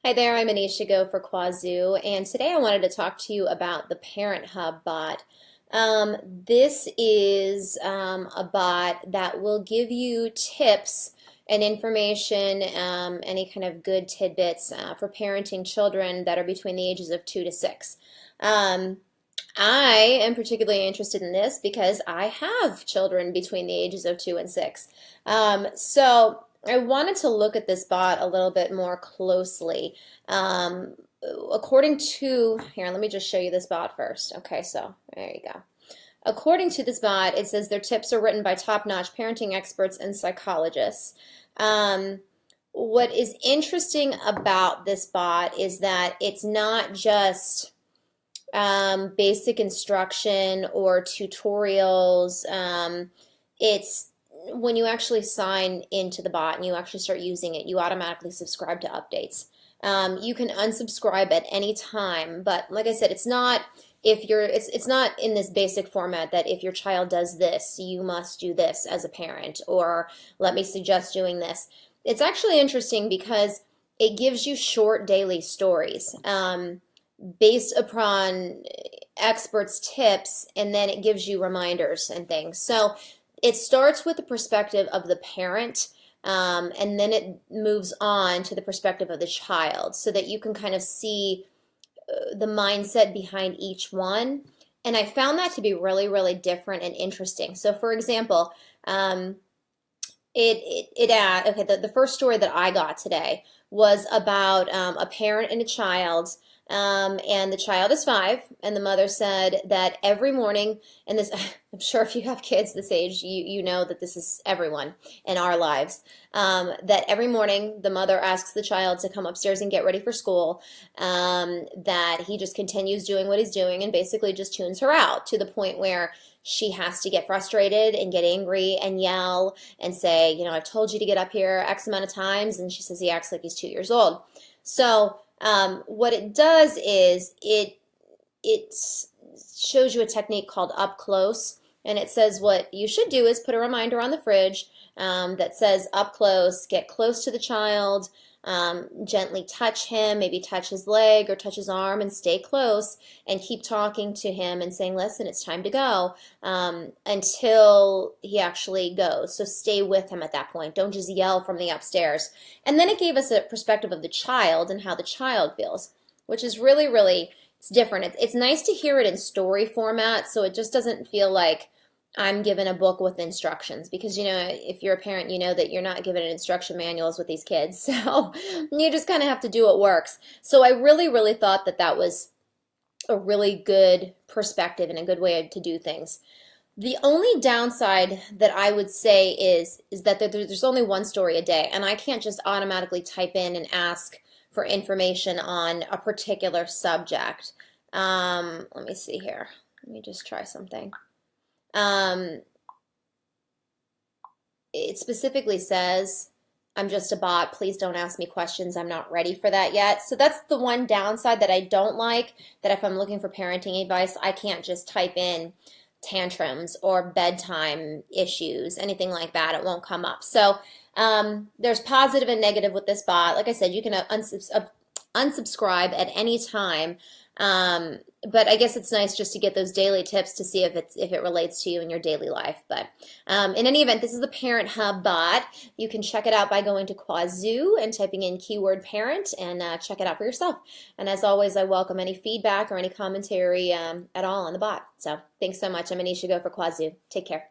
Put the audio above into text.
Hi there, I'm Anisha Go for Qwazou, and today I wanted to talk to you about the Parenthub bot. This is a bot that will give you tips and information, any kind of good tidbits for parenting children that are between the ages of 2 to 6. Um, I am particularly interested in this because I have children between the ages of 2 and 6. So I wanted to look at this bot a little bit more closely. Um, According to, here, let me just show you this bot first. Okay, so there you go. According to this bot, it says their tips are written by top-notch parenting experts and psychologists. Um, what is interesting about this bot is that it's not just basic instruction or tutorials. It's when you actually sign into the bot and you actually start using it, you automatically subscribe to updates. You can unsubscribe at any time, but like I said, it's not it's not in this basic format that if your child does this, you must do this as a parent, or let me suggest doing this. It's actually interesting because it gives you short daily stories. Based upon experts' tips, and then it gives you reminders and things. So it starts with the perspective of the parent, and then it moves on to the perspective of the child so that you can kind of see the mindset behind each one. And I found that to be really, really different and interesting. So, for example, okay, the first story that I got today was about a parent and a child, and the child is 5, and the mother said that every morning, and this, I'm sure if you have kids this age, you know that this is everyone in our lives, that every morning the mother asks the child to come upstairs and get ready for school, that he just continues doing what he's doing and basically just tunes her out to the point where she has to get frustrated and get angry and yell and say, you know, I've told you to get up here X amount of times, and she says he acts like he's 2 years old. So what it does is it shows you a technique called up close, and it says what you should do is put a reminder on the fridge that says up close, get close to the child, gently touch him, maybe touch his leg or touch his arm, and stay close and keep talking to him and saying, listen, it's time to go, until he actually goes. So stay with him at that point. Don't just yell from the upstairs. And then it gave us a perspective of the child and how the child feels, which is really, really, it's different. It's nice to hear it in story format, so it just doesn't feel like I'm given a book with instructions, because, you know, if you're a parent, you know that you're not given instruction manuals with these kids. So you just kind of have to do what works. So I really, really thought that that was a really good perspective and a good way to do things. The only downside that I would say is that there's only one story a day, and I can't just automatically type in and ask for information on a particular subject. Let me see here. Let me just try something. It specifically says, I'm just a bot, please don't ask me questions, I'm not ready for that yet. So that's the one downside that I don't like, that if I'm looking for parenting advice, I can't just type in tantrums or bedtime issues, anything like that, it won't come up. So there's positive and negative with this bot. Like I said, you can unsubscribe at any time. But I guess it's nice just to get those daily tips to see if it relates to you in your daily life. But in any event, this is the Parenthub bot. You can check it out by going to Qwazou and typing in keyword parent, and check it out for yourself. And as always, I welcome any feedback or any commentary at all on the bot. So thanks so much. I'm Anisha Go for Qwazou. Take care.